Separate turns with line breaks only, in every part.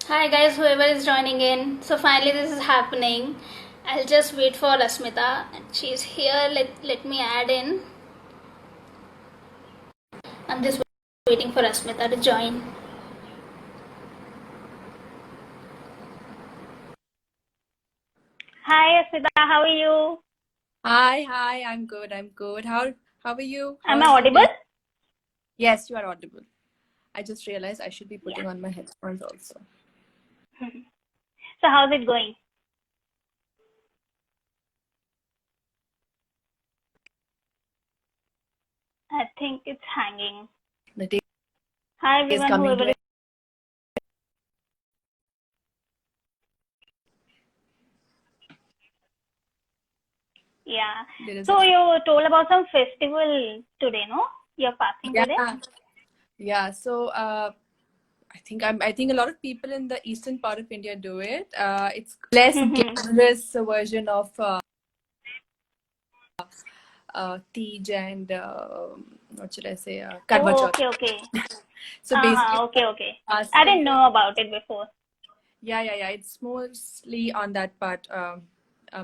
Hi guys, whoever is joining in. So finally this is happening. I'll just wait for Rasmita and she's here. Let me add in. I'm just waiting for Rasmita to join.
Hi, Asmita. How are you?
Hi. I'm good. How are you?
Am
How
I
has your
audible?
day? Yes, you are audible. I just realized I should be putting
Yeah.
on my headphones also.
So how's it going? I think it's hanging.
The day
Hi
is
everyone,
coming to
whoever
an
is. Yeah.
there is a
So you told about some festival today, no? You're passing
yeah,
today?
yeah. So I think a lot of people in the eastern part of India do it. It's less glamorous version of Tej and what should I say? Karwa
Oh,
Chauth.
okay.
So basically,
Okay. I
fasting
didn't
for
know about it before.
yeah. It's mostly on that part,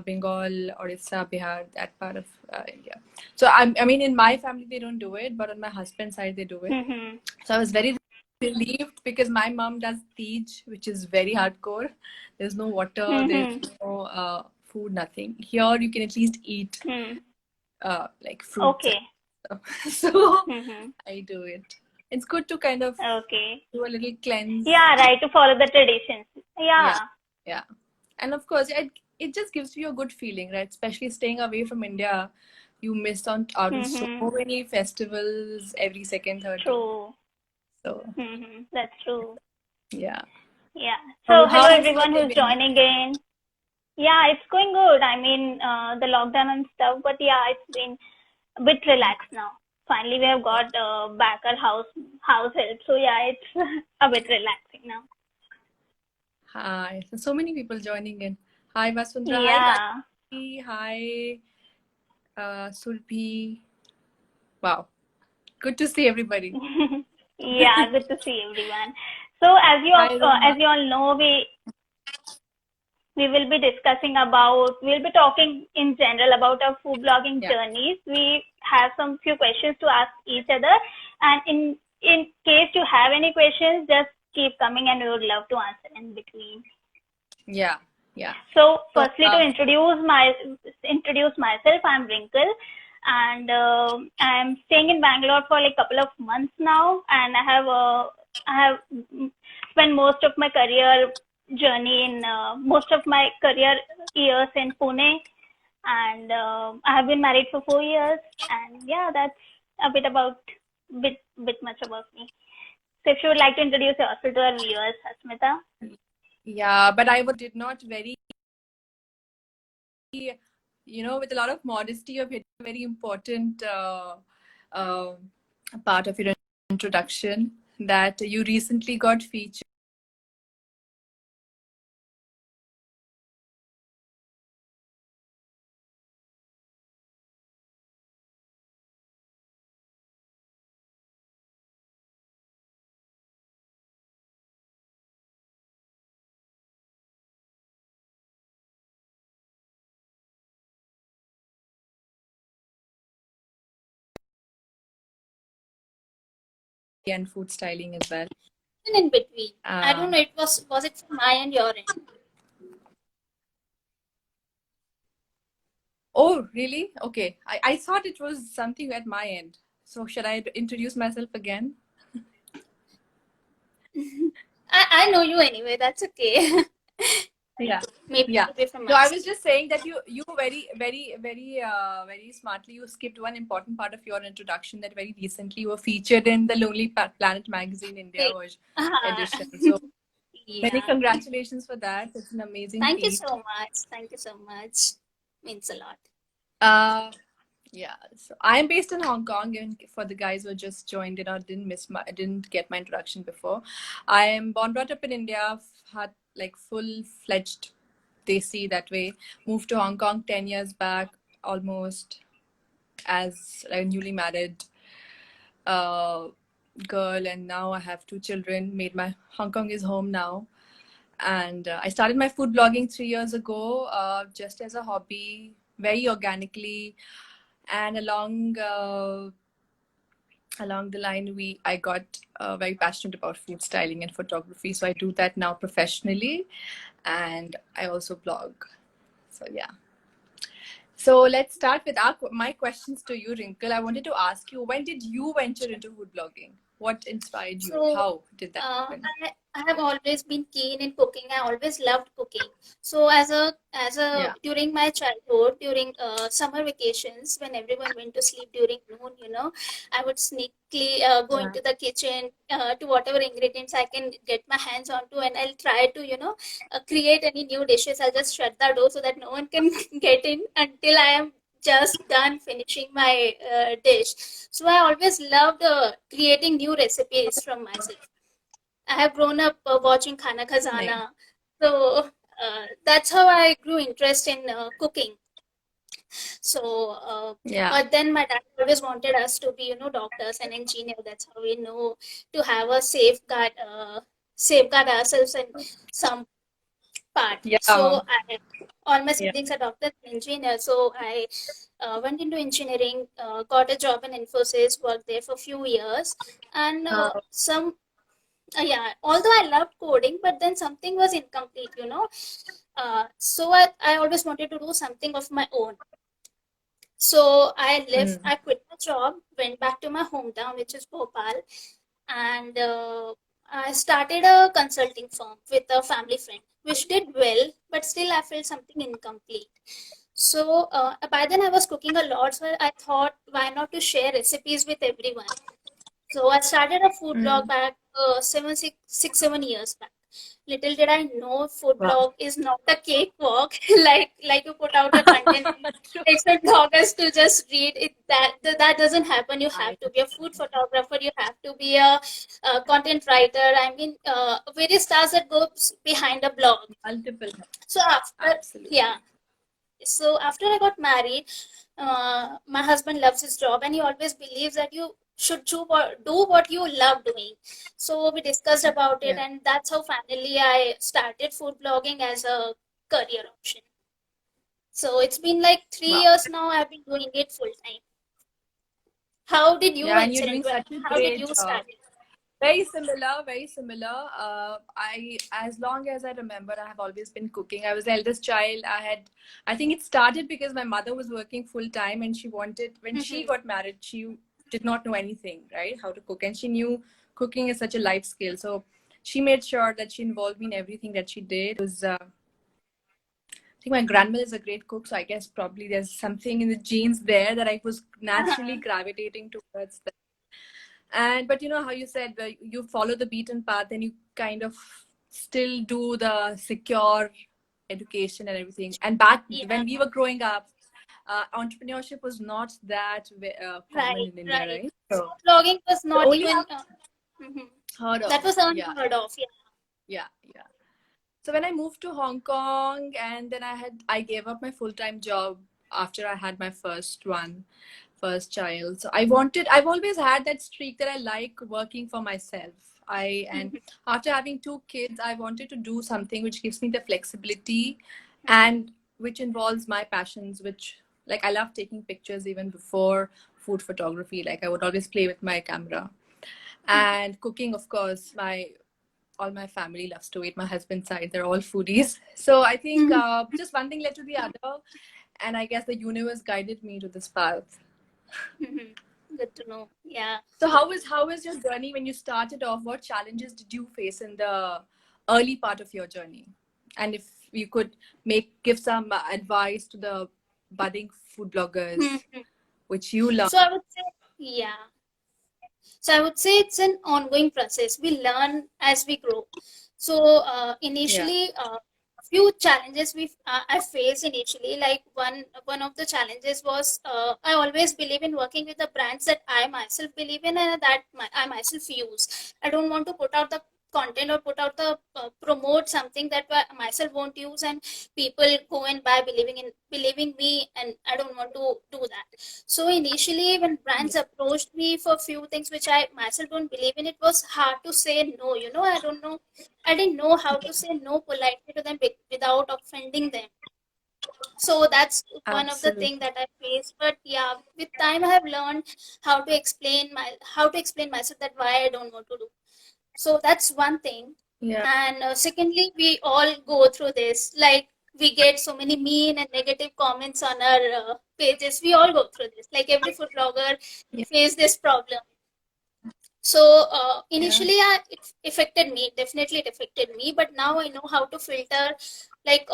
Bengal, Orissa, Bihar, that part of India. So I mean, in my family they don't do it, but on my husband's side they do it. So I was very relieved because my mom does Tej, which is very hardcore. There's no water, there's no food, nothing. Here you can at least eat like fruits and
Okay.
stuff. So I do it. It's good to kind of
Okay.
do a little cleanse.
Yeah, right, to follow the traditions.
Yeah,
Yeah.
yeah. And of course, it just gives you a good feeling, right? Especially staying away from India, you miss out on so many festivals every second, third day.
True.
So
That's true.
yeah.
Yeah. So hello
How is your
everyone
day
who's
been?
joining in. Yeah, it's going good. I mean, the lockdown and stuff, but yeah, it's been a bit relaxed now. Finally, we have got back our house help. So yeah, it's a bit relaxing now.
Hi. So many people joining in. Hi Vasundhara. Hi
Yeah.
Gayatri. Hi Sulpi. Wow. Good to see everybody.
Yeah, good to see everyone. So
Hi
as
Roma.
you all know, we will be discussing about, we'll be talking in general about our food blogging
Yeah.
journeys. We have some few questions to ask each other, and in case you have any questions, just keep coming and we would love to answer in between.
Yeah. Yeah.
So
So
firstly, to introduce myself, I'm Wrinkle, and I'm staying in Bangalore for like a couple of months now, and I have spent most of my career journey in most of my career years in Pune, and I have been married for 4 years, and yeah, that's a bit much about me. So if you would like to introduce yourself to our viewers, Asmita.
yeah, but I did not very with a lot of modesty of it, a very important uh, part of your introduction that you recently got featured in food styling as well.
In between. I don't
Um,
know, was it from my end, your end?
oh, really? Okay. I thought it was something at my end. So should I introduce myself again?
I know you anyway, that's okay.
Yeah. Yeah.
Maybe from
No,
my
I
side.
was just saying that you very smartly you skipped one important part of your introduction that very recently you were featured in the Lonely Planet magazine India
Wait.
edition. So many
Yeah.
congratulations for that. It's an amazing
Thank you
feat.
so much. Thank you so much. Means a lot.
Uh, yeah. So I'm based in Hong Kong, and for the guys who just joined in or didn't get my introduction before, I am born brought up in India, had like full-fledged Desi that way. Moved to Hong Kong 10 years back, almost as a newly married uh, girl, and now I have two children. Made my Hong Kong is home now. And I started my food blogging 3 years ago, just as a hobby, very organically. And along the line, I got very passionate about food styling and photography. So I do that now professionally, and I also blog. So yeah. So let's start with my questions to you, Wrinkle. I wanted to ask you, when did you venture into food blogging? What inspired you?
So,
How did that
uh,
happen?
I have always been keen in cooking. I always loved cooking. So
Yeah.
during my childhood, during summer vacations, when everyone went to sleep during noon, I would sneakily go
Yeah.
into the kitchen to whatever ingredients I can get my hands onto, and I'll try to create any new dishes. I'll just shut the door so that no one can get in until I am just done finishing my dish. So I always loved creating new recipes from myself. I have grown up watching Khana
Nice.
Khazana, so that's how I grew interest in cooking. So,
Yeah.
but then my dad always wanted us to be, doctors and engineers. That's how we know to have a safeguard ourselves in some part.
Yeah.
So all my
Yeah.
siblings are doctors and engineers. So I went into engineering, got a job in Infosys, worked there for a few years, and yeah, although I loved coding, but then something was incomplete. So I always wanted to do something of my own. So
Mm.
I quit my job, went back to my hometown, which is Bhopal, and I started a consulting firm with a family friend, which did well, but still I felt something incomplete. So by then I was cooking a lot, so I thought, why not to share recipes with everyone? So I started a food blog
Mm.
back 7 years back. Little did I know food
Wow.
blog is not a cakewalk like you put out a content and
True.
expect bloggers to just read it. That doesn't happen. You
I
have to be a food photographer. You have to be a content writer. I mean, various tasks that goes behind a blog.
multiple.
So after yeah,
Absolutely.
so after I got married, my husband loves his job and he always believes that you should do what you love doing. So we discussed about it,
Yeah.
and that's how finally I started food blogging as a career option. So it's been like three
Wow.
years now. I've been doing it full time. How did you
Yeah, and you're
venture
doing
into it?
such a
How did
great
you
job.
start it?
Very similar, very similar. As long as I remember, I have always been cooking. I was the eldest child. I think it started because my mother was working full time and she wanted, when she
Mhm.
got married, she did not know anything, right? How to cook. And she knew cooking is such a life skill. So she made sure that she involved me in everything that she did. I think my grandmother is a great cook. So I guess probably there's something in the genes there that I was naturally gravitating towards. And but you know how you said you follow the beaten path and you kind of still do the secure education and everything. And back
Yeah,
when we were growing up, entrepreneurship was not that common
right,
in India,
right.
right?
Food
So
blogging was
the
not
only
even.
have
Mhm.
heard
That
of.
was
Yeah,
unheard of. Yeah.
yeah, yeah. So when I moved to Hong Kong, and then I gave up my full-time job after I had my first child. So I've always had that streak that I like working for myself. And
Mhm.
after having two kids, I wanted to do something which gives me the flexibility
Mhm.
and which involves my passions, which like I love taking pictures even before food photography. Like I would always play with my camera.
Mhm.
And cooking, of course, my all my family loves to eat. My husband's side, they're all foodies. So I think
Mhm.
just one thing led to the other, and I guess the universe guided me to this path.
Mhm. Good to know. Yeah.
So how is your journey when you started off? What challenges did you face in the early part of your journey? And if you could give some advice to the budding food bloggers,
Mhm.
which you learn.
So I would say, yeah. So I would say it's an ongoing process. We learn as we grow. So
Yeah.
initially, few challenges I faced initially. Like one of the challenges was I always believe in working with the brands that I myself believe in and that I myself use. I don't want to put out the content or put out the promote something that I myself won't use, and people go and buy believing me, and I don't want to do that. So initially, when brands approached me for few things which I myself don't believe in, it was hard to say no. I didn't know how to say no politely to them without offending them. So that's one of the thing
Absolutely.
that I face. But yeah, with time I have learned how to explain myself that why I don't want to do. So that's one thing.
Yeah.
And secondly, we all go through this. Like, we get so many mean and negative comments on our pages. We all go through this. Like, every food blogger
Yeah.
face this problem. So
Yeah.
initially, it affected me. Definitely, it affected me. But now I know how to filter, like,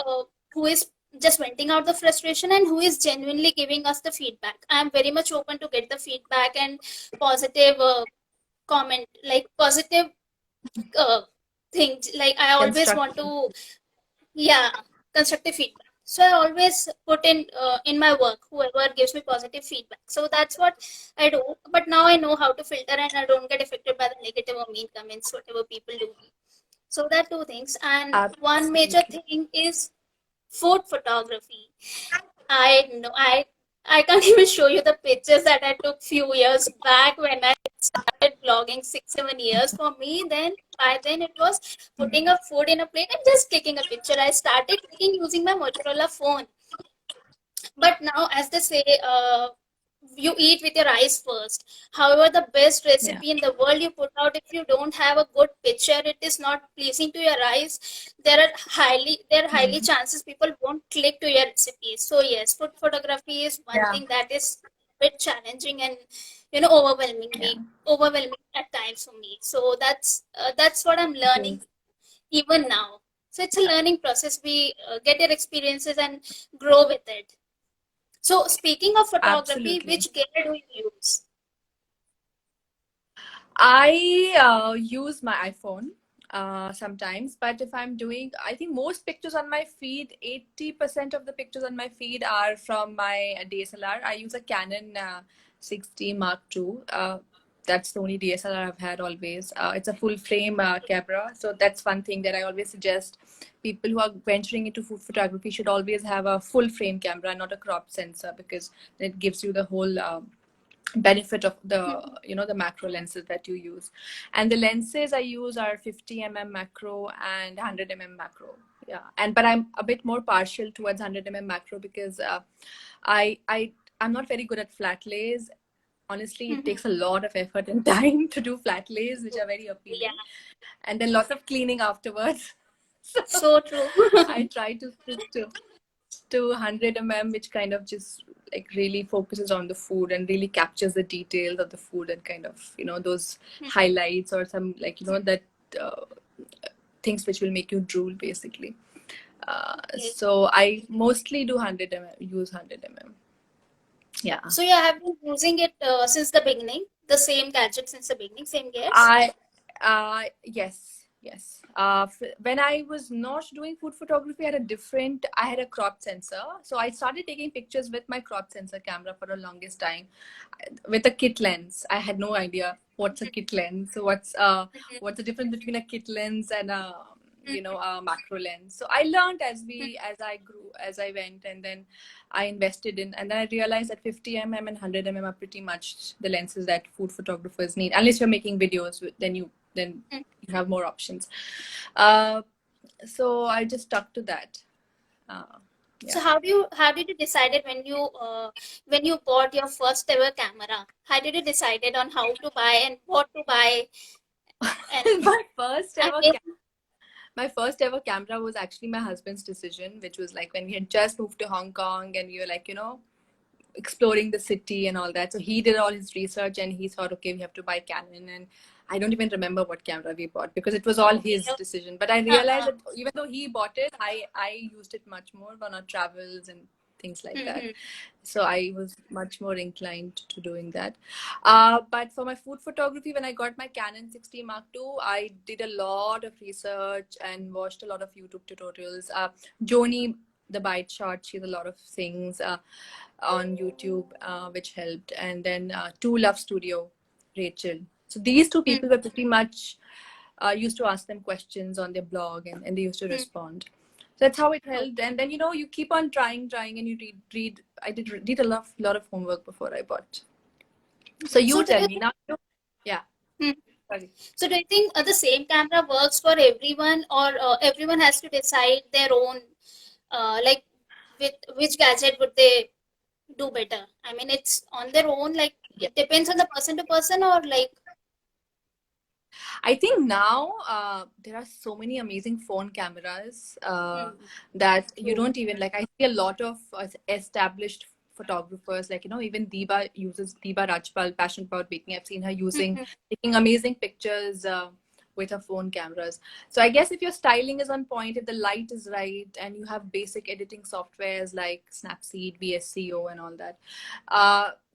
who is just venting out the frustration and who is genuinely giving us the feedback. I am very much open to get the feedback and positive comment, like positive uh, things. Like, I always want
Constructive.
to, yeah, constructive feedback. So I always put in my work whoever gives me positive feedback. So that's what I do. But now I know how to filter, and I don't get affected by the negative or mean comments, whatever people do. So that two things. And one major
Absolutely.
thing is food photography. I know I can't even show you the pictures that I took few years back when I started vlogging 6, 7 years. For me, then by then it was putting a food in a plate and just clicking a picture. I started taking using my Motorola phone. But now, as they say, you eat with your eyes first. However, the best
Yeah.
recipe in the world you put out, if you don't have a good picture, it is not pleasing to your eyes. There are highly
Mm.
chances people won't click to your recipes. So yes, food photography is one
Yeah.
thing that is a bit challenging and
Yeah.
overwhelming at times for me. So that's what I'm
It
learning
is.
even now. So it's a learning process. We get your experiences and grow with it. So speaking of photography,
Absolutely.
which gear do you use?
I use my iPhone sometimes, but if I'm doing, I think most pictures on my feed, 80% of the pictures on my feed are from my DSLR. I use a Canon 6D Mark II. That's the only DSLR I've had always. It's a full frame camera. So that's one thing that I always suggest people who are venturing into food photography should always have a full frame camera, not a crop sensor, because it gives you the whole benefit of the the macro lenses that you use. And the lenses I use are 50 mm macro and 100 mm macro. Yeah, and but I'm a bit more partial towards 100 mm macro because I'm not very good at flat lays. Honestly, it takes a lot of effort and time to do flat lays, which are very
Yeah,
appealing, and then lots of cleaning afterwards. So
so true.
I try to stick to 100 mm, which kind of just like really focuses on the food and really captures the details of the food and kind of those highlights or some like that uh, things which will make you drool basically.
Okay.
So I mostly do 100 mm, use 100 mm. Yeah.
So you have been using it since the beginning, the same gadget since the beginning, same gears?
I yes, yes. When I was not doing food photography, I had a crop sensor. So I started taking pictures with my crop sensor camera for the longest time, with a kit lens. I had no idea what's a kit lens. So what's the difference between a kit lens and a macro lens. So I learned as I grew, as I went, and then I invested in, and then I realized that 50 mm and 100 mm are pretty much the lenses that food photographers need. Unless you're making videos, then you have more options. Uh, so I just stuck to that. Uh,
So
yeah.
how did you decided when you bought your first ever camera? How did you decided on how to buy and what to buy? And
my first
I
ever
mean,
my first ever camera was actually my husband's decision, which was like when we had just moved to Hong Kong and we were like, exploring the city and all that. So he did all his research and he thought, okay, we have to buy Canon. And I don't even remember what camera we bought because it was all
okay.
his decision. But I realized
Uh-huh.
that even though he bought it, I used it much more on our travels and things like that.
Mm-hmm.
So I was much more inclined to doing that. But for my food photography, when I got my Canon 60 Mark II, I did a lot of research and watched a lot of YouTube tutorials. Joni, the Bite Shot, she has a lot of things on YouTube, which helped. And then Two Love Studio, Rachel. So these two people were pretty much used to ask them questions on their blog, and they used to respond. So that's how it helped. And then, you keep on trying, and you read. I did a lot of homework before I bought. So you
So do
tell
you
me now. Yeah.
Hmm.
Sorry.
So do you think the same camera works for everyone, or everyone has to decide their own, like with which gadget would they do better? I mean, it's on their own, like
Yeah.
it depends on the person to person, or like.
I think now there are so many amazing phone cameras that you don't even like. I see a lot of established photographers, like even Deepa Rajpal, passionate about baking. I've seen her taking amazing pictures with her phone cameras. So I guess if your styling is on point, if the light is right, and you have basic editing softwares like Snapseed, VSCO, and all that,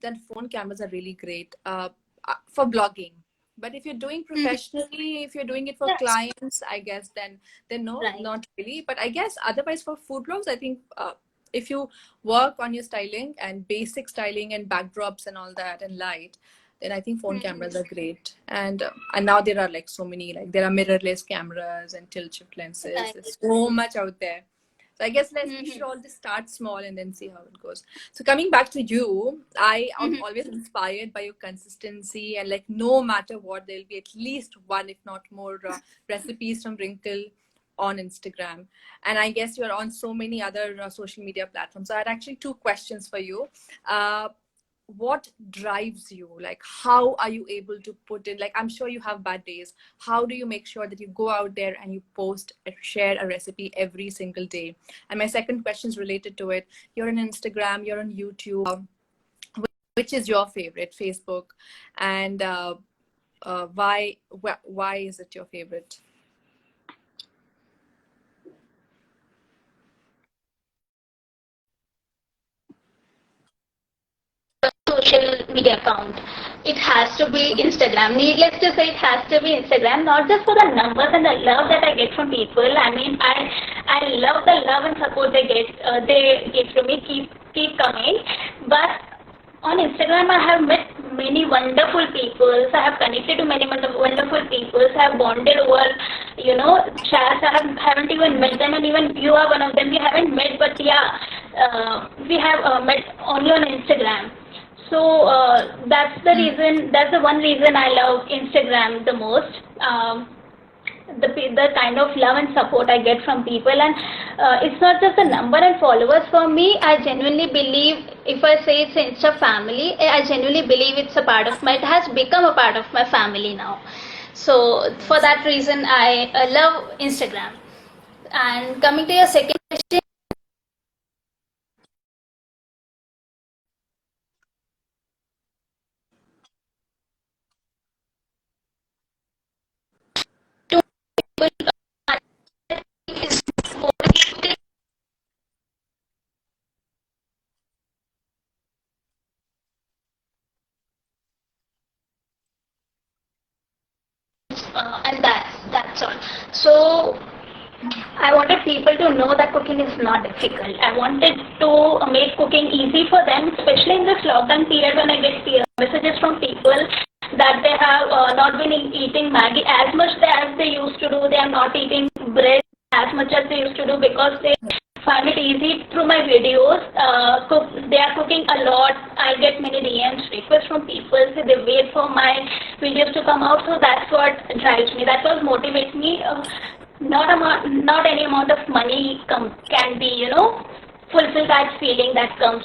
then phone cameras are really great for blogging. But if you're doing professionally, if you're doing it for
Yes.
clients, I guess then no,
Right.
not really. But I guess otherwise for food blogs, I think if you work on your styling and basic styling and backdrops and all that and light, then I think phone cameras are great. And now there are like so many, like there are mirrorless cameras and tilt shift lenses.
Right.
There's so much out there. So I guess we should all just start small and then see how it goes. So coming back to you, I am always inspired by your consistency, and like no matter what, there'll be at least one, if not more, recipes from Wrinkle on Instagram. And I guess you're on so many other social media platforms. So I had actually two questions for you. What drives you? Like, how are you able to put in, like, I'm sure you have bad days. How do you make sure that you go out there and you post and share a recipe every single day? And my second question is related to it. You're on Instagram, you're on YouTube. Which is your favorite? Facebook? And why is it your favorite?
Social media account. It has to be Instagram. Needless to say, it has to be Instagram. Not just for the numbers and the love that I get from people. I mean, I love the love and support they give to me. Keep coming. But on Instagram, I have met many wonderful people. I have connected to many wonderful people. I have bonded over, chats. I haven't even met them, and even you are one of them. We haven't met, but yeah, we have met only on Instagram. So that's the reason. That's the one reason I love Instagram the most. The kind of love and support I get from people, and it's not just the number and followers for me. I genuinely believe, if I say it's an Insta family, I genuinely believe it's a part of it has become a part of my family now. So for that reason, I love Instagram. And coming to your second question. And that's all. So I wanted people to know that cooking is not difficult. I wanted to make cooking easy for them, especially in this lockdown period when I get messages from people that they have not been eating Maggi as much as they used to do. They are not eating bread as much as they used to do because they find it easy through my videos. They are cooking a lot. I get many DMs, requests from people. So they wait for my videos to come out. So that's what drives me. That's what motivates me. Not any amount of money can be, fulfill that feeling that comes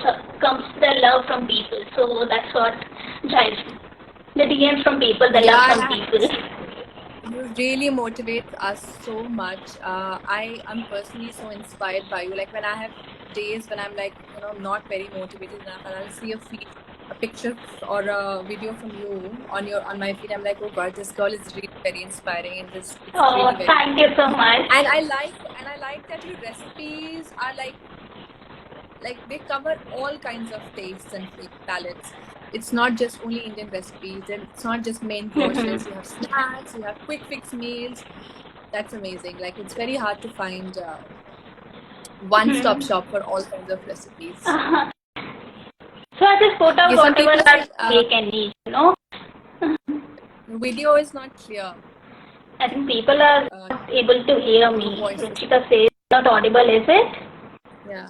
the love from people. So that's what drives me. The DMs from people, the love from people.
You really motivate us so much. I am personally so inspired by you. Like when I have days when I'm like, not very motivated enough, and I'll see a picture or a video from you on my feed, I'm like, oh God, this girl is really very inspiring, and it's really very
thank you so much.
And I like that your recipes are like they cover all kinds of tastes and palates. It's not just only Indian recipes, and it's not just main courses. You have snacks, you have quick fix meals. That's amazing. Like it's very hard to find one-stop shop for all kinds of recipes.
So I just put out whatever I can eat,
The video is not clear.
I think people are not able to hear me.
voice.
Ruchika says not audible, is it?
Yeah.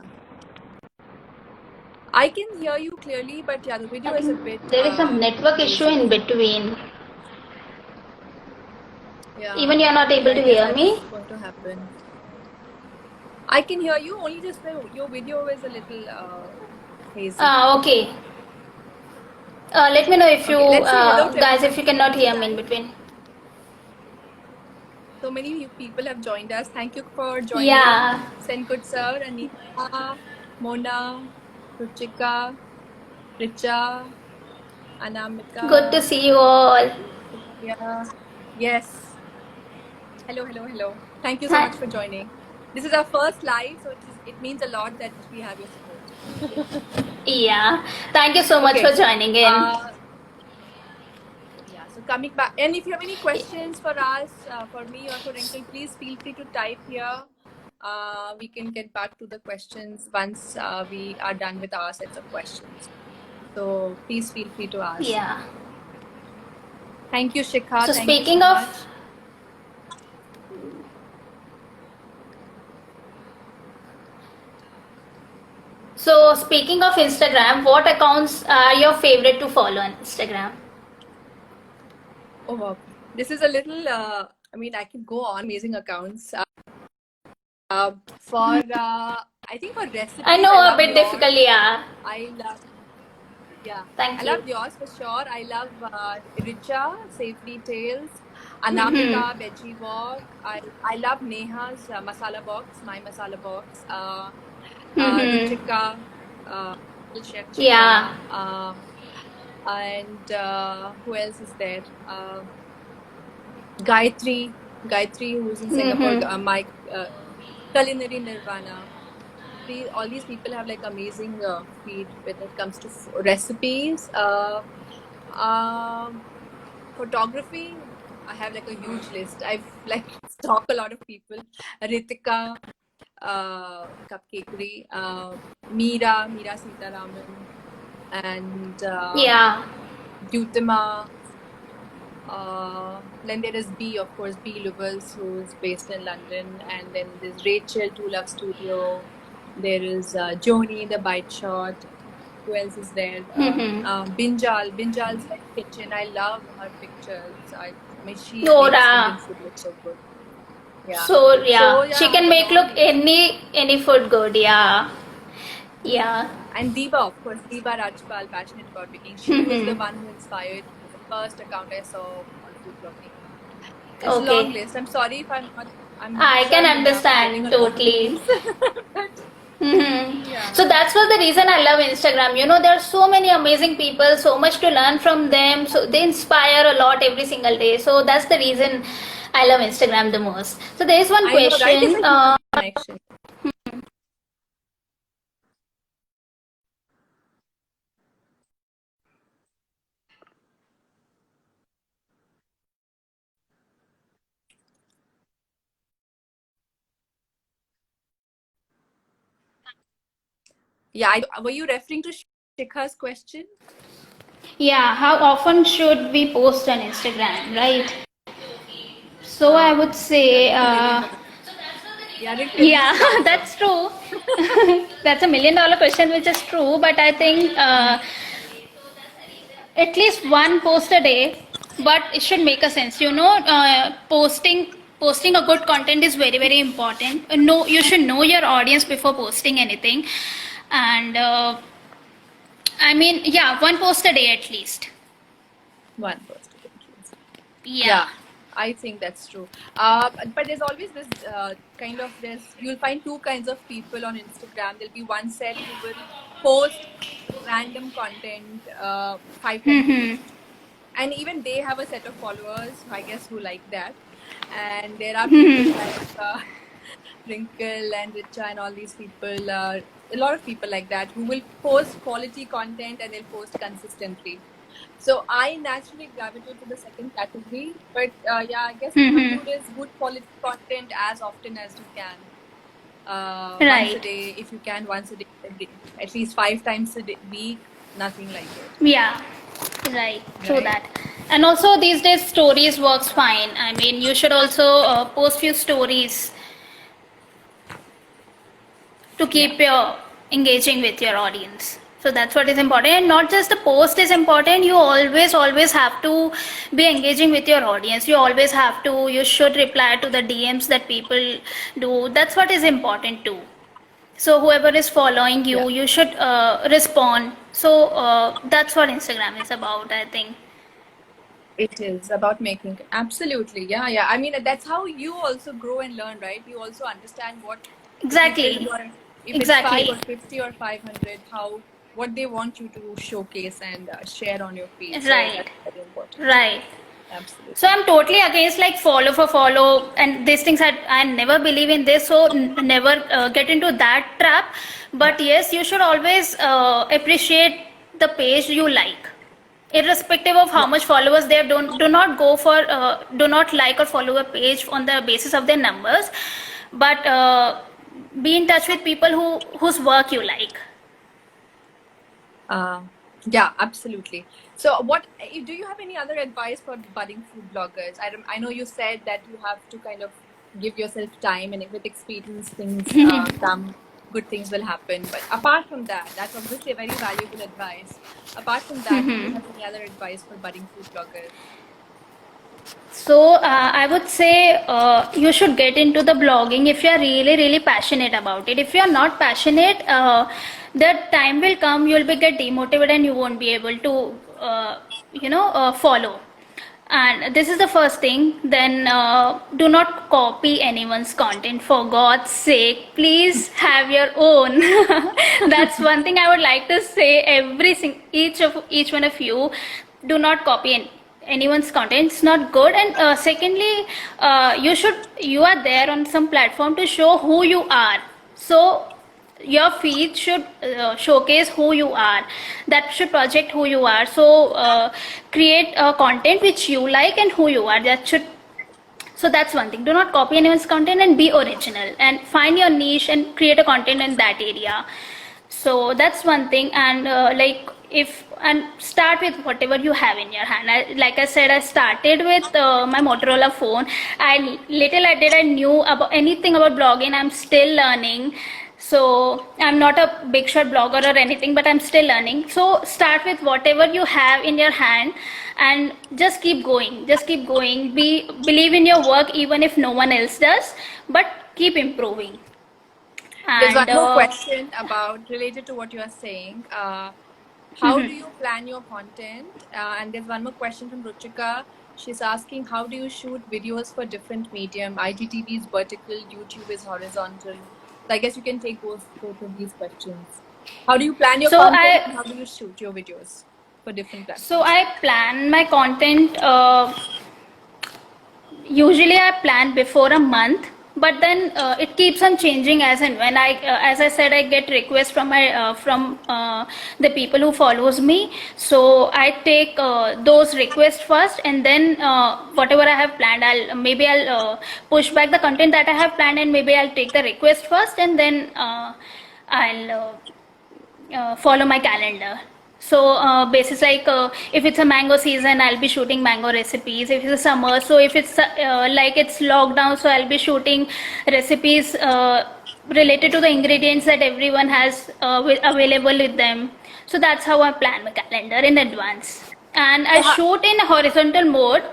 I can hear you clearly, but yeah, the video is a bit.
There is some network issue in between.
Yeah.
Even you are not able
I
to
guess
hear
that's
me?
going to happen. I can hear you, only just your video is a little hazy.
Okay. Let me know if you
Okay, let's say hello to
guys, if
everybody
you cannot hear me
time.
in between.
So many people have joined us. Thank you for joining.
Yeah.
Senkud sir, Anita, Mona, Ruchika, Richa, Anamika.
Good to see you all.
Yeah. Yes. Hello. Thank you so much for joining. This is our first live, so it means a lot that we have your support.
Yeah. Thank you so much
Okay.
for joining in.
Yeah, so coming back, and if you have any questions for us, for me or for Wrinkle, please feel free to type here. We can get back to the questions once we are done with our sets of questions. So please feel free to ask.
Yeah.
Thank you, Shikha.
So
Thank you
speaking
so
of
much.
So speaking of Instagram, what accounts are your favorite to follow on Instagram?
Oh, wow. This is a little, I mean, I can go on amazing accounts. I think for recipes,
I know
I
a bit
love
difficult,
yours.
yeah.
I love, yeah.
Thank
I
you.
love yours for sure. I love Richa, Safely Tales, Anamika, Veggie Walk. I love Neha's Masala Box, My Masala Box. Ruchika, Little Chef Chika.
Yeah.
And who else is there? Gayatri, who's in Singapore. Mike, Culinary Nirvana. All these people have like amazing feed when it comes to recipes. Photography, I have like a huge list. I've like stalk a lot of people. Ritika, Cupcakery, Meera Sitaraman, and
Yeah.
Dutima. Then there is B, of course, B Lubels, who is based in London, and then there's Rachel, Two Love Studio. There is Joni, the Bite Shot. Who else is there? Binjal's kitchen. I love her pictures. I mean, she makes Indian food look so good. Yeah.
So yeah, she can
on
make
and
look
on.
any food good. Yeah. Yeah.
And Deepa, of course, Deepa Rajpal, passionate about baking. She was the one who inspired me. The first account I saw on food blogging. It's a long list. I'm sorry if I'm not.
I can understand totally.
Yeah.
So that's what the reason I love Instagram. You know, there are so many amazing people, so much to learn from them. So they inspire a lot every single day. So that's the reason I love Instagram the most. So there is one question.
Connection. Yeah, were you referring to Shikha's question?
Yeah, how often should we post on Instagram, right? So I would say, yeah, that's true. That's $1 million question, which is true. But I think at least one post a day, but it should make a sense. You know, posting a good content is very important. No, you should know your audience before posting anything, and I mean, yeah, one post a day at least.
One post a day at least.
Yeah.
I think that's true. But there's always this you'll find two kinds of people on Instagram. There'll be one set who will post random content 5 times. And even they have a set of followers, I guess, who like that. And there are people like Wrinkle and Richa and all these people, a lot of people like that who will post quality content and they'll post consistently. So I naturally gravitate to the second category, but yeah, I guess the rule is good quality content as often as you can. Once a day, if you can, once a day, at least 5 times a week, nothing like it.
Yeah.
Right, true
right?
that. And also these days stories works fine. I mean, you should also post few stories to
Yeah.
keep your engaging with your audience. So that's what is important. And not just the post is important, you always have to be engaging with your audience. You should reply to the DMs that people do. That's what is important too. So whoever is following
Yeah.
you, you should respond. So that's what Instagram is about, I think.
It is about making absolutely, yeah, yeah. I mean, that's how you also grow and learn, right? You also understand what the people
Exactly.
who are, if it's five
Exactly.
or 50 or 500, how what they want you to showcase and share on your feed. So
Right.
that's very important.
Right. So
Absolutely.
I'm totally against like follow for follow and these things. I never believe in this. So never get into that trap.
Yeah.
But yes, you should always appreciate the page you like, irrespective of how
Yeah.
much followers they have. Don't do not go for do not like or follow a page on the basis of their numbers, but be in touch with people whose work you like.
Uh, yeah, absolutely. So, do you have any other advice for budding food bloggers? I know you said that you have to kind of give yourself time, and with experience, things come, good things will happen. But apart from that, that's obviously a very valuable advice. Apart from that, do you have any other advice for budding food bloggers?
So I would say you should get into the blogging if you are really passionate about it. If you are not passionate, the time will come you'll be get demotivated and you won't be able to follow. And this is the first thing. Then do not copy anyone's content, for God's sake. Please have your own. That's one thing I would like to say. Each one of you, do not copy anyone's content. It's not good. And secondly, you are there on some platform to show who you are. So your feed should showcase who you are, that should project who you are. So create content which you like and who you are, that should. So that's one thing. Do not copy anyone's content and be original and find your niche and create a content in that area. So that's one thing. And if and start with whatever you have in your hand. Like I said, I started with my Motorola phone. And little I did, I knew about anything about blogging. I'm still learning. So I'm not a big shot blogger or anything, but I'm still learning. So start with whatever you have in your hand and just keep going. Just keep going. Believe in your work even if no one else does, but keep improving.
There's one
And
more question about related to what you are saying. How do you plan your content? And there's one more question from Ruchika. She's asking, how do you shoot videos for different medium? IGTV is vertical, YouTube is horizontal. So I guess you can take both of these questions. How do you plan your
so
content, and
I
how do you shoot your videos for different
so
platforms?
I plan my content. Usually I plan before a month, but then it keeps on changing as and when. As I said, I get requests from the people who follows me. So I take those requests first, and then whatever I have planned, I'll push back the content that I have planned, and maybe I'll take the request first, and then I'll follow my calendar. So basis like if it's a mango season, I'll be shooting mango recipes. If it's a summer, so if it's like it's lockdown, so I'll be shooting recipes related to the ingredients that everyone has available with them. So that's how I plan my calendar in advance. And I
So
shoot in horizontal mode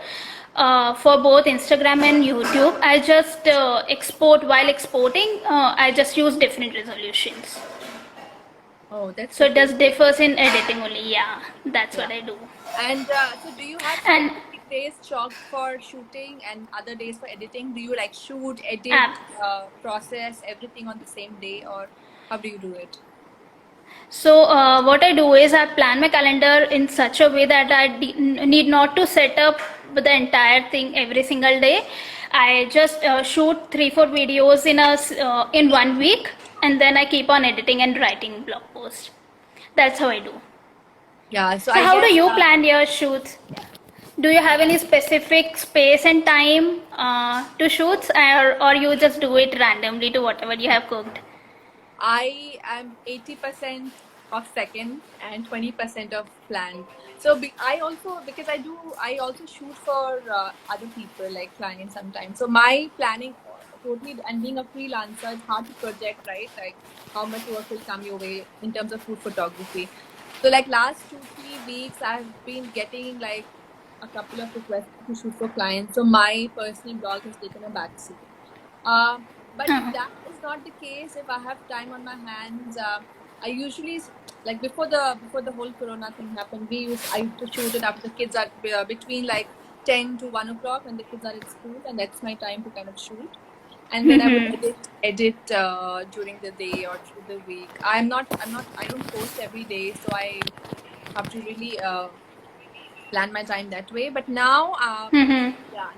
for both Instagram and YouTube. I just export. While exporting, I just use different resolutions.
oh, that's
So it
super
does
cool.
differs in editing only. Yeah, that's
Yeah.
what I do.
And so, do you have
And
specific days chalked for shooting and other days for editing? Do you like shoot, edit,
app.
process everything on the same day, or how do you do it?
So what I do is I plan my calendar in such a way that need not to set up the entire thing every single day. I just shoot 3-4 videos in 1 week, and then I keep on editing and writing blog posts. That's how I do.
Yeah, so
So
I
how do
guess
you plan your shoots? Do you have any specific space and time to shoots, or you just do it randomly to whatever you have cooked?
I am 80% of second and 20% of planned. So I also, because I also shoot for other people like clients sometimes. So my planning totally, and being a freelancer, it's hard to project, right? Like how much work will come your way in terms of food photography. So like last 2-3 weeks, I've been getting like a couple of requests to shoot for clients. So my personal blog has taken a backseat. Uh, but if that is not the case, if I have time on my hands, I usually, like before the whole Corona thing happened, I used to shoot it after the kids are between like 10 to 1 o'clock when the kids are at school, and that's my time to kind of shoot. And then I would edit during the day or through the week. I don't post every day, so I have to really plan my time that way. But now,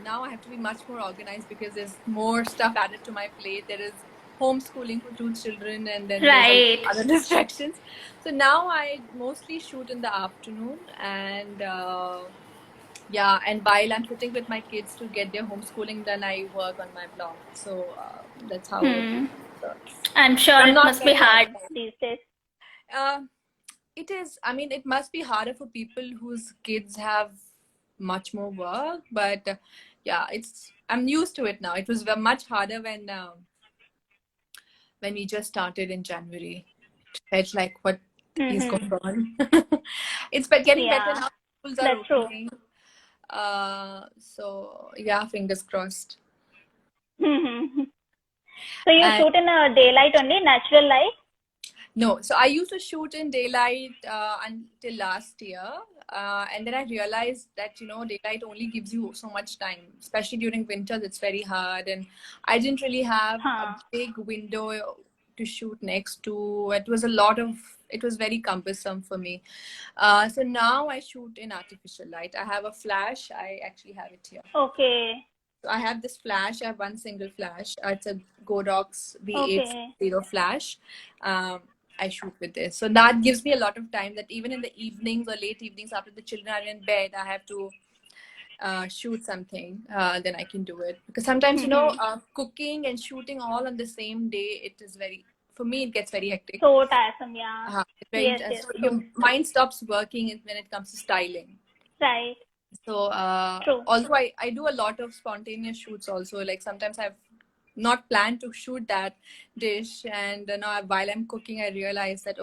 now I have to be much more organized because there's more stuff added to my plate. There is homeschooling for 2 children, and then there's a lot
Right.
of other distractions. So now I mostly shoot in the afternoon, and and while I'm sitting with my kids to get their homeschooling done, I work on my blog. So that's how it works.
I'm sure
I'm
it
not
must be
very
hard
organized.
these days.
It is. I mean, it must be harder for people whose kids have much more work, but yeah, I'm used to it now. It was much harder when we just started in January. It felt like what is going on. It's getting better
Yeah,
now. Schools are
that's true.
opening. So yeah, fingers crossed.
So you
And
shoot in a daylight only, natural light?
no, so I used to shoot in daylight until last year. And then I realized that, daylight only gives you so much time, especially during winters, it's very hard. And I didn't really have a big window to shoot next to. It was very cumbersome for me. So now I shoot in artificial light. I have a flash. I actually have it here.
Okay.
So I have this flash. I have one single flash. It's a Godox
Okay.
V80 flash. I shoot with this. So that gives me a lot of time that even in the evenings or late evenings after the children are in bed, I have to shoot something. Then I can do it. Because sometimes, cooking and shooting all on the same day, for me, it gets very hectic.
So tiresome, yeah. Yes,
So your mind stops working when it comes to styling.
Right.
So although I do a lot of spontaneous shoots also, like sometimes I've not planned to shoot that dish, and now while I'm cooking I realize that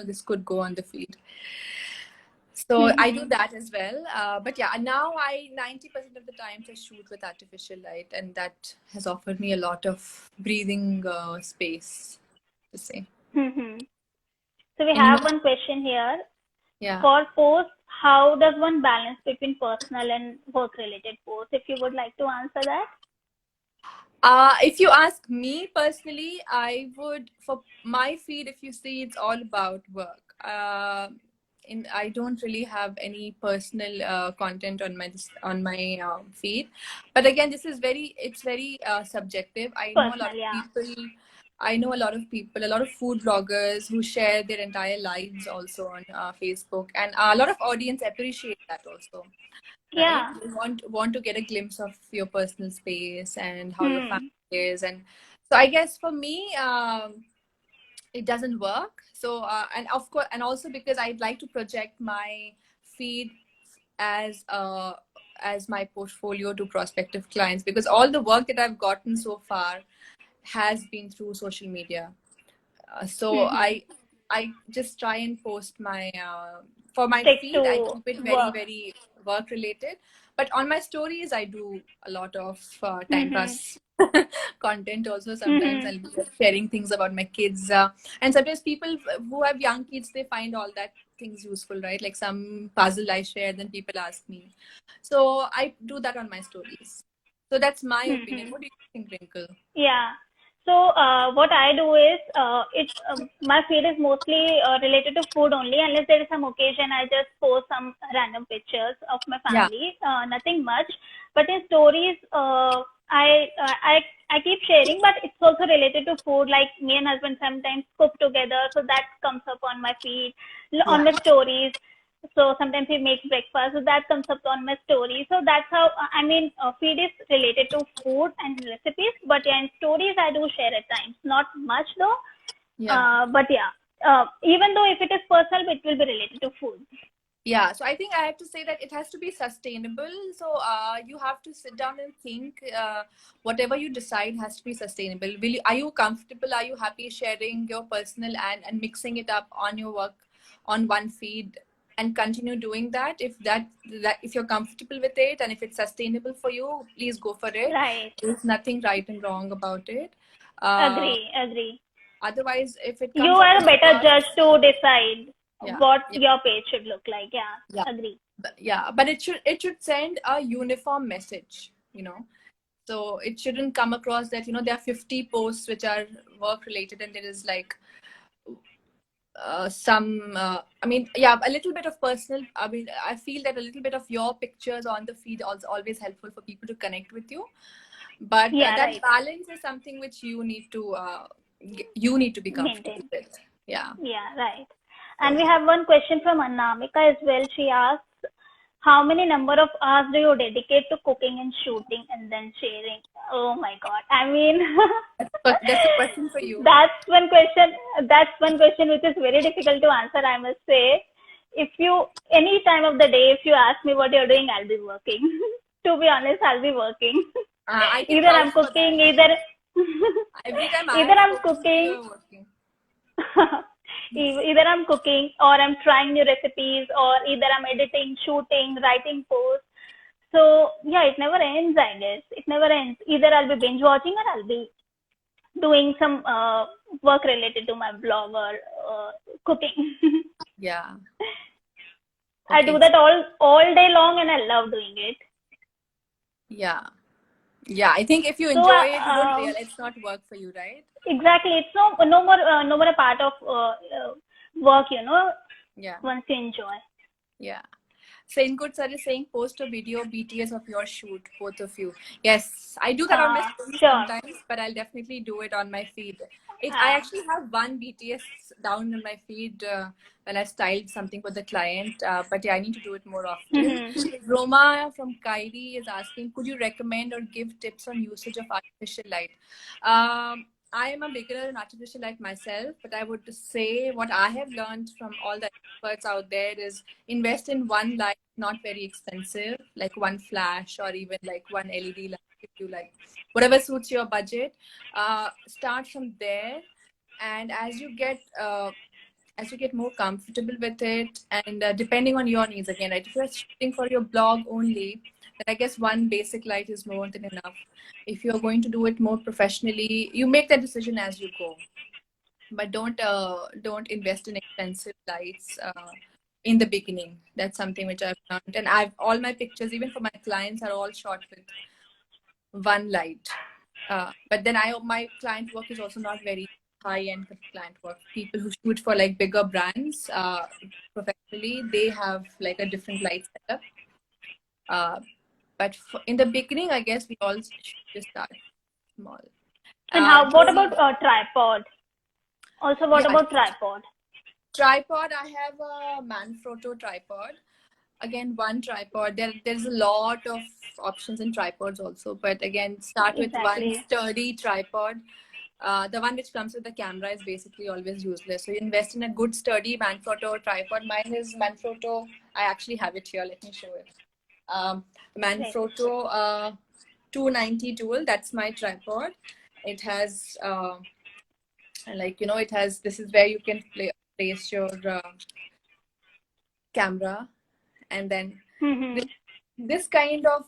this could go on the feed. So I do that as well, but yeah, now 90% of the times I shoot with artificial light, and that has offered me a lot of breathing space, to say.
So we have one question here.
Yeah.
For posts, how does one balance between personal and work-related posts? If you would like to answer that.
If you ask me personally, I would, for my feed, if you see, it's all about work. I don't really have any personal content on my feed, but again, it's very subjective. I know a lot of people, a lot of food bloggers who share their entire lives also on Facebook, and a lot of audience appreciate that also. Right?
Yeah.
You want to get a glimpse of your personal space and how your family is, and so I guess for me, it doesn't work. So and of course, and also because I'd like to project my feed as my portfolio to prospective clients, because all the work that I've gotten so far has been through social media. So I just try and post my for my feed. I keep it very very work related, but on my stories I do a lot of time pass content also. Sometimes I'll be sharing things about my kids, and sometimes people who have young kids, they find all that things useful, right? Like some puzzle I share, then people ask me, so I do that on my stories. So that's my opinion. What do you think, Wrinkle?
Yeah. So what I do is, my feed is mostly related to food only. Unless there is some occasion, I just post some random pictures of my family. Nothing much. But in stories, I keep sharing, but it's also related to food. Like me and husband sometimes cook together, so that comes up on my feed, on the stories. So sometimes he makes breakfast, so that comes up on my story. So that's how, feed is related to food and recipes. But yeah, in stories I do share at times, not much though. But yeah, even though if it is personal, it will be related to food.
Yeah, so I think I have to say that it has to be sustainable. So you have to sit down and think. Whatever you decide has to be sustainable. Are you comfortable? Are you happy sharing your personal and mixing it up on your work on one feed and continue doing that? If you're comfortable with it and if it's sustainable for you, please go for it.
Right.
There's nothing right and wrong about it. Uh,
Agree.
Otherwise, if it
You
comes
are
up
a better
as
judge to decide
yeah,
what
yeah.
your page should look like. Yeah.
Yeah.
Agree.
But it should send a uniform message, so it shouldn't come across that there are 50 posts which are work related and there is like a little bit of personal. I feel that a little bit of your pictures on the feed also always helpful for people to connect with you, but
Yeah,
that
right.
balance is something which you need to be comfortable
Maintain.
with. Yeah.
Yeah, right. And we have one question from Anamika as well. She asks, how many number of hours do you dedicate to cooking and shooting and then sharing? Oh my God. I mean,
But that's a question for you.
That's one question. That's one question which is very difficult to answer, I must say. If you, any time of the day, if you ask me what you're doing, I'll be working. To be honest, I'll be working.
I can
Either
vouch
I'm
for
cooking,
that. Every time I
either
have
I'm
spoken to you,
cooking,
you're working.
either I'm cooking or I'm trying new recipes or either I'm editing, shooting, writing posts. So yeah, it never ends, I guess. It never ends. Either I'll be binge watching or I'll be doing some work related to my blog or cooking.
Yeah.
I do that all day long and I love doing it.
Yeah. Yeah, I think if you
So
enjoy it, you don't realize it's not work for you, right?
exactly, it's no more a part of work,
Yeah.
once you enjoy.
Yeah. Good sir is saying post a video BTS of your shoot, both of you. Yes, I do that on my story
Sure.
sometimes, but I'll definitely do it on my feed. I actually have one BTS down in my feed when I styled something for the client, but yeah, I need to do it more often. Roma from Kairi is asking, could you recommend or give tips on usage of artificial light? I am a beginner in artificial light myself, but I would say what I have learned from all the experts out there is invest in one light, not very expensive, like one flash or even like one LED light if you like, whatever suits your budget. Start from there, and as you get more comfortable with it, and depending on your needs again, right? If you're shooting for your blog only, then I guess one basic light is more than enough. If you're going to do it more professionally, you make that decision as you go, but don't invest in expensive lights in the beginning. That's something which I've learned, and all my pictures, even for my clients, are all shot with one light. But then my client work is also not very high-end client work. People who shoot for like bigger brands professionally, they have like a different light setup. But in the beginning, I guess we all should just start small.
And what about tripod? Also, what about tripod?
Tripod, I have a Manfrotto tripod. Again, one tripod. There's a lot of options in tripods also, but again, start with one sturdy tripod. The one which comes with the camera is basically always useless. So you invest in a good sturdy Manfrotto tripod. Mine is Manfrotto. I actually have it here. Let me show it. Manfrotto 290 dual. That's my tripod. It has it has. This is where you can place your camera, and then this kind of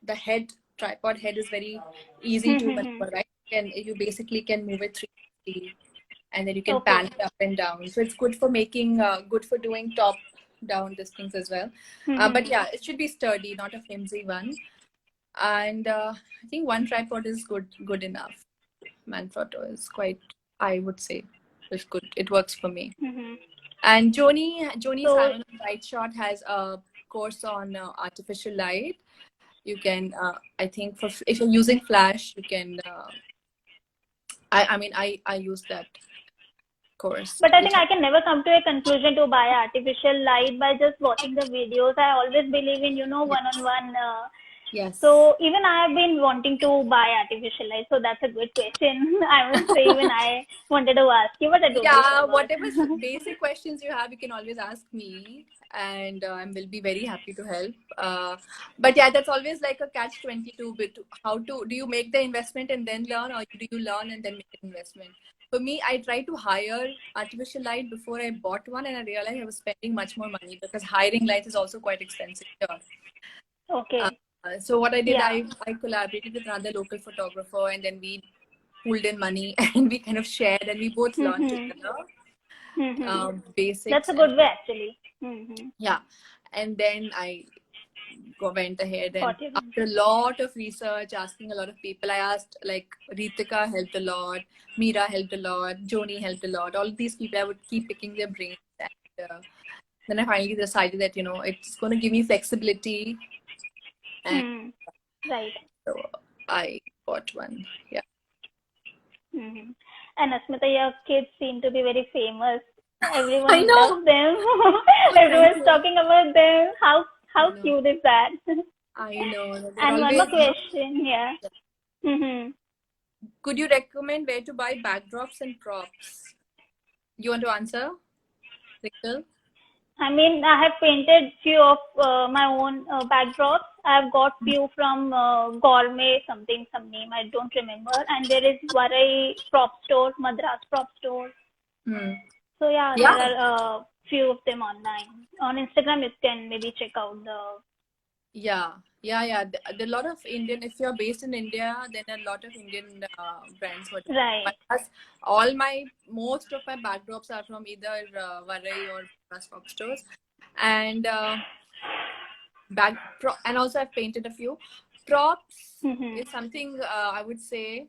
the tripod head is very easy to maneuver, right? You basically can move it 360, and then you can pan it up and down. So it's good for making good for doing top down distance as well. But yeah, it should be sturdy, not a flimsy one. And I think one tripod is good enough. Manfrotto is quite, I would say, is good. It works for me. And Joni Simon of Light Shot has a course on artificial light. You can, I think, if you're using flash, you can. I use that course.
But I think I can never come to a conclusion to buy artificial light by just watching the videos. I always believe in one-on-one
Yes.
So even I have been wanting to buy artificial light. So that's a good question. I would say even I wanted to ask you, but I totally
Yeah,
forgot.
whatever basic questions you have, you can always ask me, and I will be very happy to help. But yeah, that's always like a catch-22 bit. How to do you make the investment and then learn, or do you learn and then make an investment? For me, I tried to hire artificial light before I bought one, and I realized I was spending much more money because hiring lights is also quite expensive here.
Okay.
So what I did,
Yeah.
I collaborated with another local photographer, and then we pooled in money and we kind of shared, and we both learned
Mm-hmm.
together
Mm-hmm. That's
basics.
a
And
good way actually. Mm-hmm.
yeah, and then I went ahead, and
Got you.
after a lot of research, asking a lot of people, I asked, like, Ritika helped a lot, Meera helped a lot, Joni helped a lot. All of these people, I would keep picking their brains, and then I finally decided that it's going to give me flexibility, and
Hmm. Right.
so I bought one. Yeah.
Mm-hmm. And Asmita, your kids seem to be very famous.
I
Everyone
know.
loves them.
Oh, thank
Everyone's
you.
talking about them.
I
How
know.
cute is that?
I know. They're
And one
always,
more question, yeah. Mm-hmm.
could you recommend where to buy backdrops and props? You want to answer, Rachel?
I mean, I have painted few of my own backdrops. I have got few from Gourmet something, some name I don't remember. And there is Varai prop store, Madras prop store.
Hmm.
So yeah, there
Yeah.
are few of them online. On Instagram, you can maybe check out the.
Yeah. There are a lot of Indian. If you're based in India, then a lot of Indian brands. What
Right.
most of my backdrops are from either Varai or Prop stores, and and also I've painted a few props.
Mm-hmm.
Is something I would say,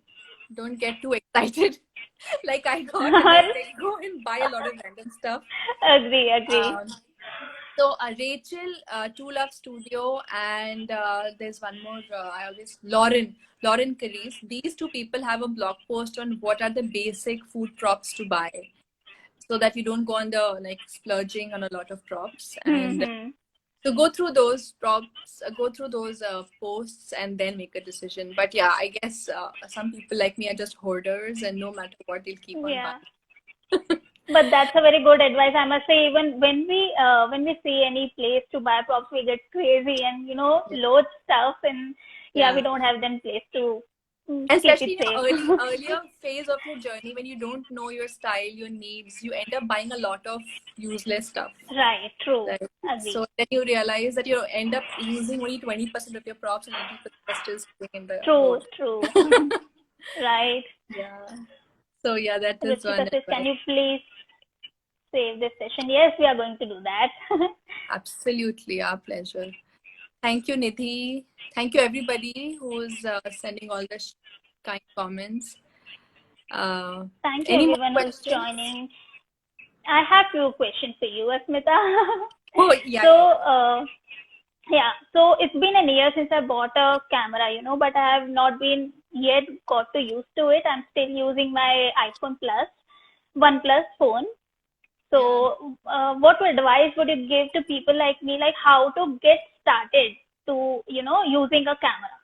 don't get too excited like I got, and then like go and buy a lot of random stuff.
Agree.
Um, so Rachel, Two Love Studio, and there's one more. Lauren Caris. These two people have a blog post on what are the basic food props to buy, so that you don't go on the like splurging on a lot of props. And
Mm-hmm.
so go through those props, go through those posts, and then make a decision. But yeah, I guess some people like me are just hoarders, and no matter what, they'll keep on
Yeah.
buying.
But that's a very good advice, I must say. Even when we see any place to buy props, we get crazy and
Yeah.
load stuff, and yeah, we
Yeah.
don't have then place to keep
Especially
it
in your
safe.
earlier phase of your journey, when you don't know your style, your needs, you end up buying a lot of useless stuff.
Right. True.
Right.
Agree.
So then you realize that you end up using only 20% of your props, and 80% are still sitting in the
True.
load.
True. Right.
Yeah. So yeah, that is one
Ruchika sis, can
advice.
you please save this session? Yes, we are going to do that.
Absolutely, our pleasure. Thank you, Nidhi. Thank you, everybody who's sending all the kind comments.
Thank you
Any more
everyone who's
questions?
joining. I have few questions for you, Asmita.
Oh, yeah.
So, yeah, so it's been a year since I bought a camera, but I have not been yet got to used to it. I'm still using my iPhone Plus, OnePlus phone. So, what advice would you give to people like me, like how to get started to, using a camera?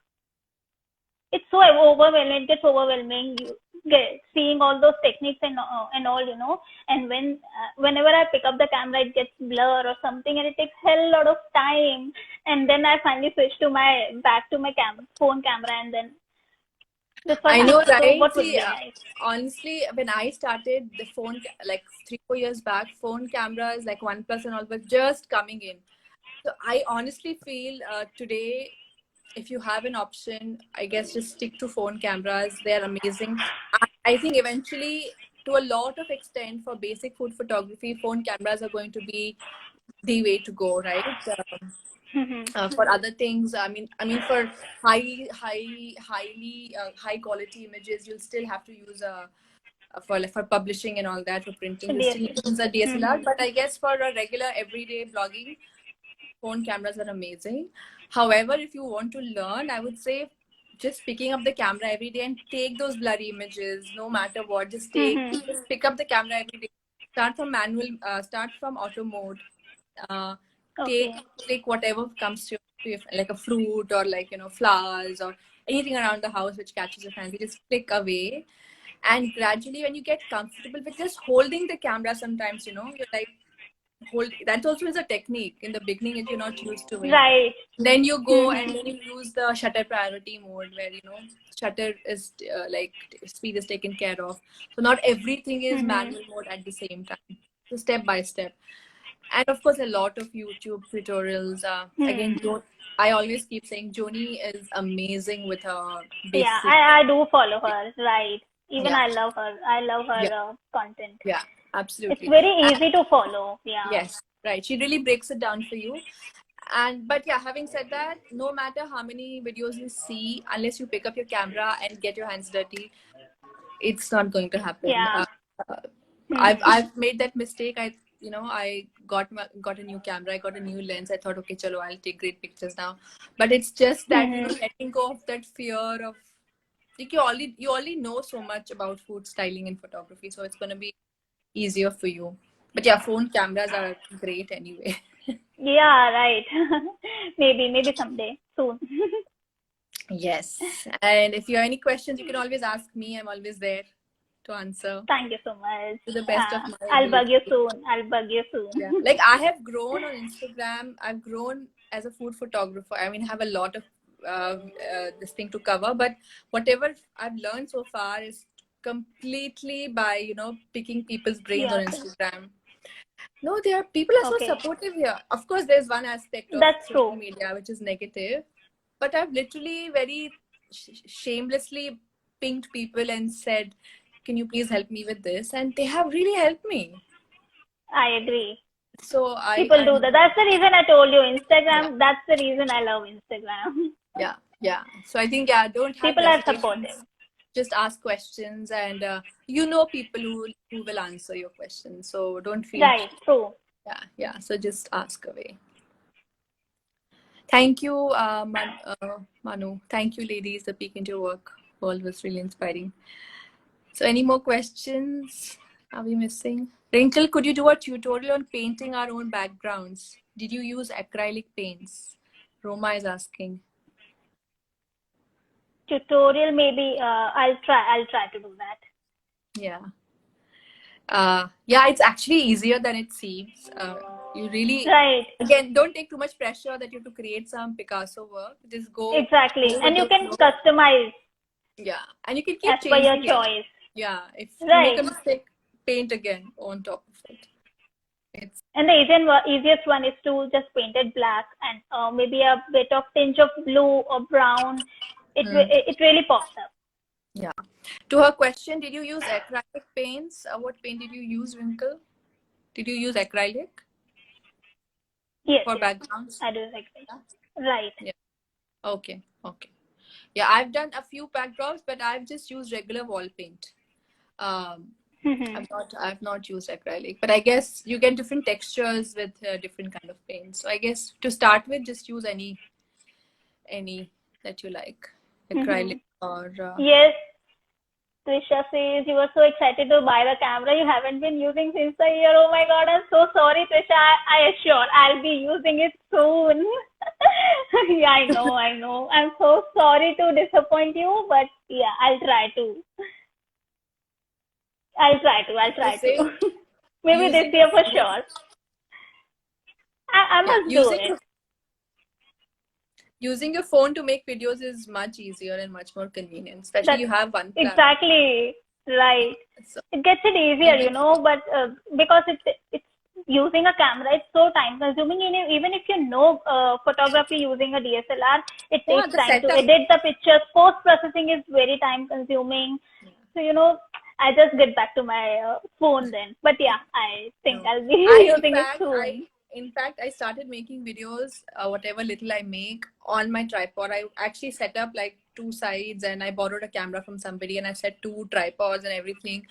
It's so overwhelming. It gets overwhelming. You get seeing all those techniques and all, and whenever I pick up the camera, it gets blur or something, and it takes hell lot of time. And then I finally switch to back to my phone camera, and then this what
I know,
happens. So
right?
what would
See,
be nice?
honestly, when I started the phone, like 3-4 years back, phone cameras like OnePlus and all were just coming in. So I honestly feel today, if you have an option, I guess just stick to phone cameras. They're amazing. I think eventually, to a lot of extent, for basic food photography, phone cameras are going to be the way to go, right? For other things, for high quality images, you'll still have to use for publishing and all that. For printing, you still use a DSLR.
Mm-hmm.
But I guess for a regular everyday blogging, phone cameras are amazing. However, if you want to learn, I would say just picking up the camera every day and take those blurry images, no matter what. Just pick up the camera every day. Start from manual. Start from auto mode. Uh,
Okay.
take whatever comes to you. like a fruit or like, you know, flowers or anything around the house which catches your fancy, just click away. And gradually, when you get comfortable with just holding the camera, sometimes, you know, you're like, that also is a technique. In the beginning, if you're not used to it,
Right.
then you go and then you use the shutter priority mode, where, you know, shutter is like speed is taken care of, so not everything is manual mode at the same time, so step by step. And of course, a lot of YouTube tutorials. Again, I always keep saying Joni is amazing with her
Yeah,
basic.
I do follow her. Right. Even
Yeah.
I love her. I love her
Yeah.
content.
Yeah, absolutely.
It's very easy to follow. Yeah.
Yes, right. She really breaks it down for you. And but yeah, having said that, no matter how many videos you see, unless you pick up your camera and get your hands dirty, it's not going to happen.
Yeah.
I've made that mistake. I got a new camera, I got a new lens. I thought, okay, chalo, I'll take great pictures now. But it's just that letting go of that fear of, like, you already know so much about food styling and photography, so it's gonna be easier for you. But yeah, phone cameras are great anyway.
Yeah, right. Maybe someday, soon.
Yes. And if you have any questions, you can always ask me. I'm always there to answer
Thank you so much.
to the best of my
I'll bug you
ability.
soon.
Yeah. Like, I have grown on Instagram. I've grown as a food photographer. I mean, I have a lot of this thing to cover, but whatever I've learned so far is completely by, you know, picking people's brains on Instagram. No, people are so supportive here. Of course, there's one aspect of social media which is negative, but I've literally very shamelessly pinged people and said, can you please help me with this? And they have really helped me.
I agree.
So
people do that. That's the reason I told you Instagram. Yeah. That's the reason I love Instagram.
Yeah. So I think, don't have
people are supportive.
Just ask questions, and you know people who will answer your questions. So don't feel
true.
Yeah. So just ask away. Thank you, Manu. Thank you, ladies. The peek into your work world was really inspiring. So any more questions? Are we missing? Wrinkle, could you do a tutorial on painting our own backgrounds? Did you use acrylic paints? Roma is asking.
Tutorial, maybe. I'll try to do that.
Yeah, it's actually easier than it seems. You really, again, don't take too much pressure that you have to create some Picasso work. Just go.
Exactly. And you can customize.
Yeah. And you can keep
changing as per your choice.
Yeah. If you make a mistake, paint again on top of it.
And the easiest one is to just paint it black and maybe a bit of tinge of blue or brown. It really pops up.
Yeah. To her question, did you use acrylic paints? What paint did you use, Wrinkle? Did you use acrylic?
Yes.
For backgrounds?
I do acrylic. Right.
Yeah. Okay. Yeah, I've done a few backdrops, but I've just used regular wall paint. I've not used acrylic, but I guess you get different textures with different kind of paint. So I guess to start with, just use any that you like, acrylic or.
Yes. Trisha says you were so excited to buy the camera you haven't been using since a year. Oh my God, I'm so sorry, Trisha. I assure I'll be using it soon. Yeah, I know. I'm so sorry to disappoint you, but yeah, I'll try to. Maybe this year for sure. I must do it.
Using your phone to make videos is much easier and much more convenient, especially you have one plan.
Exactly. Right. So, it gets it easier, but because it's using a camera, it's so time consuming. Even if you know photography using a DSLR, it takes time to edit the pictures. Post processing is very time consuming. So, I just get back to my phone then. But yeah, I think I'll be using it soon.
In fact, I started making videos, whatever little I make, on my tripod. I actually set up like 2 sides, and I borrowed a camera from somebody, and I set 2 tripods and everything.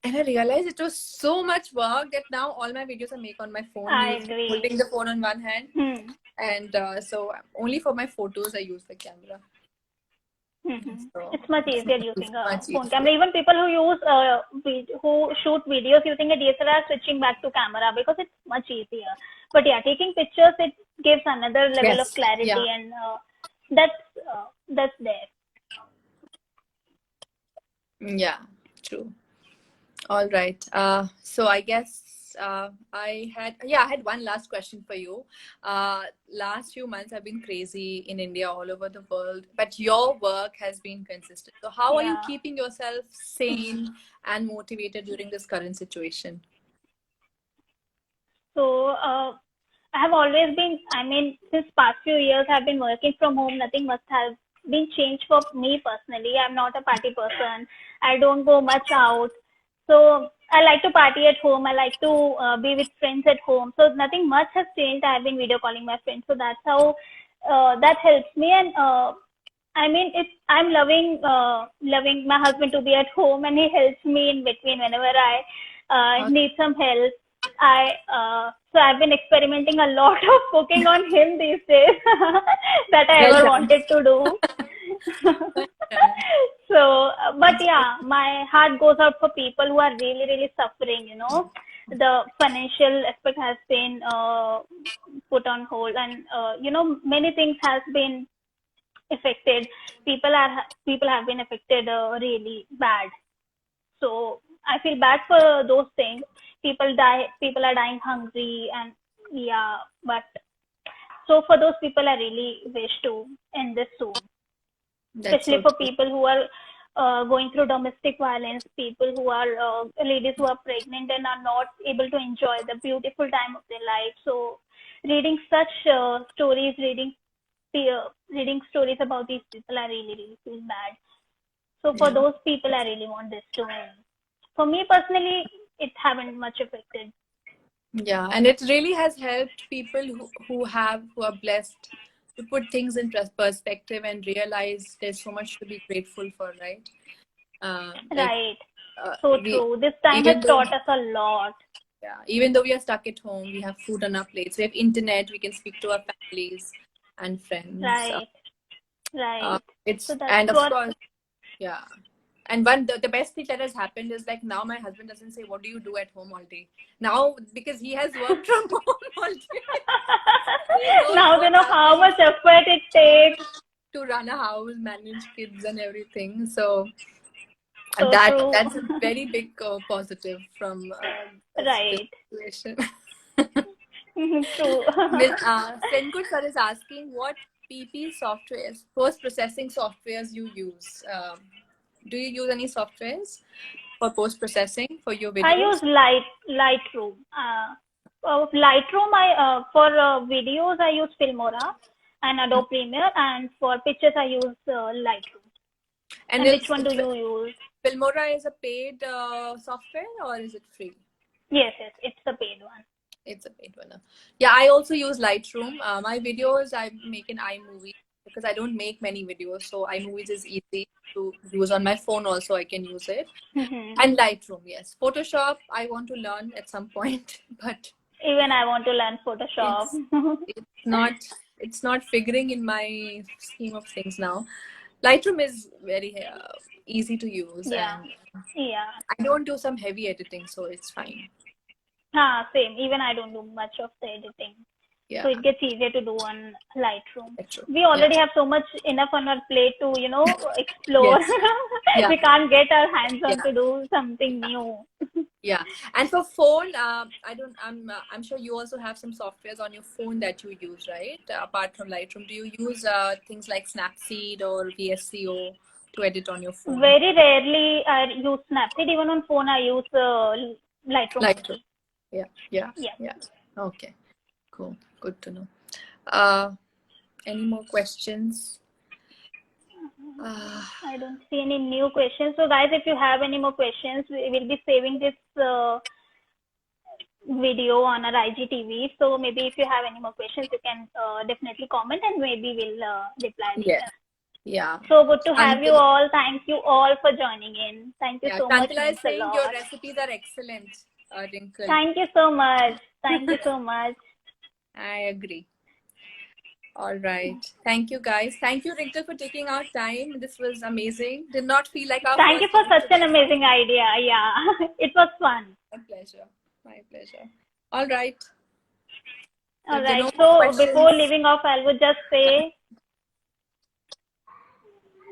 And I realized it was so much work that now all my videos I make on my phone.
I agree.
Holding the phone on one hand. And so only for my photos I use the camera.
So it's much easier using a phone camera. Even people who shoot videos using a DSLR switching back to camera because it's much easier. But yeah, taking pictures, it gives another level of
Yes.
clarity,
Yeah.
and that's there.
Yeah. True. All right. So I guess I had one last question for you. Last few months have been crazy in India, all over the world, but your work has been consistent. So how are you
Yeah.
keeping yourself sane and motivated during this current situation?
So I have always been, I mean, since past few years I've been working from home. Nothing must have been changed for me personally. I'm not a party person. I don't go much out. So I like to party at home. I like to be with friends at home. So nothing much has changed. I've been video calling my friends. So that's how that helps me. And I mean, I'm loving my husband to be at home, and he helps me in between whenever I need some help. So I've been experimenting a lot of cooking on him these days that I
Well
ever
done.
wanted to do.
Well done.
So, but yeah, my heart goes out for people who are really, really suffering. The financial aspect has been put on hold, and many things has been affected. People have been affected really bad. So I feel bad for those things. People are dying hungry, and yeah, but so for those people, I really wish to end this soon,
That's
especially
so
for
true.
people who are going through domestic violence, people who are ladies who are pregnant and are not able to enjoy the beautiful time of their life. So reading such stories, reading stories about these people, I really, really feel bad. So for
Yeah.
those people, I really want this to end. For me personally, it haven't much affected.
Yeah, and it really has helped people who are blessed to put things in perspective and realize there's so much to be grateful for, right? Like
Right. So
we
true. This time has
even though
taught us a lot.
even though we are stuck at home, we have food on our plates. We have internet. We can speak to our families and friends.
Right. Right.
It's
So that's
and of
what.
course, yeah. And the best thing that has happened is like now my husband doesn't say, "What do you do at home all day?" Now because he has worked from home all day, he knows
Now they
what
know how
happens
much effort it takes.
to run a house, manage kids, and everything. So
So true.
that's a very big positive from this
Right.
situation.
True.
Senkud sir is asking what PP softwares, post processing softwares you use. Do you use any softwares for post processing for your
I use
videos?
Lightroom. Lightroom, for videos I use Filmora and Adobe Premiere, and for pictures I use Lightroom.
And
And which one do you use?
Filmora is a paid software or is it free?
Yes, it's the paid one.
It's a paid one. Yeah, I also use Lightroom. My videos I make in iMovie because I don't make many videos, so iMovies is easy to use on my phone. Also, I can use it. And Lightroom, yes. Photoshop, I want to learn at some point, but
Even I want to learn Photoshop.
it's not it's not figuring in my scheme of things now. Lightroom is very easy to use,
Yeah.
and
Yeah.
I don't do some heavy editing, so it's fine.
Same. Even I don't do much of the editing.
Yeah,
So it gets easier to do on Lightroom.
that's true.
We already
Yeah.
have so much enough on our plate to, explore.
Yes. Yeah.
We can't get our hands on
Yeah.
to do something new.
Yeah, and for phone, I'm sure you also have some softwares on your phone that you use, right? Apart from Lightroom, do you use things like Snapseed or VSCO to edit on your phone?
Very rarely I use Snapseed. Even on phone, I use Lightroom
Lightroom.
only.
Yeah.
Yeah.
Okay, cool. Good to know. Any more questions?
I don't see any new questions. So guys, if you have any more questions, we will be saving this video on our IGTV. So maybe if you have any more questions, you can definitely comment, and maybe we'll reply
Yes.
later.
Yeah.
So good to have you all. Thank you all for joining in. Thank you so much.
Chantala is
Means a
saying your
lot.
recipes are excellent, Wrinkle.
Thank you so much. Thank you so much.
I agree. All right. Thank you, guys. Thank you, Wrinkle, for taking our time. This was amazing. Did not feel like our
Thank you
first
for
time
such an
together.
amazing idea. Yeah, it was fun.
My pleasure. My pleasure. All right.
All
If there are
right.
no
So
more questions,
before leaving off, I would just say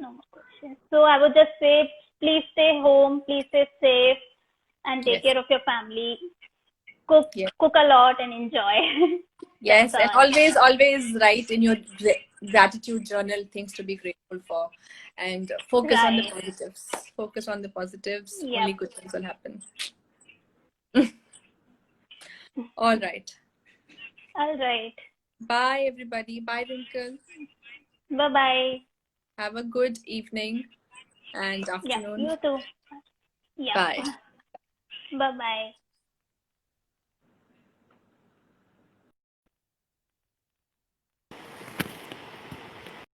no more questions. So I would just say, please stay home, please stay safe, and take
yes,
care of your family. Cook,
yes,
cook a lot and enjoy. That's
yes, and
all.
always write in your gratitude journal things to be grateful for, and focus on the
Right.
positives. Focus on the positives.
Yep.
Only good things will happen. All right.
All right.
Bye, everybody. Bye, Wrinkle.
Bye bye.
Have a good evening and
Yeah.
afternoon.
You too. Yep.
Bye.
Bye bye.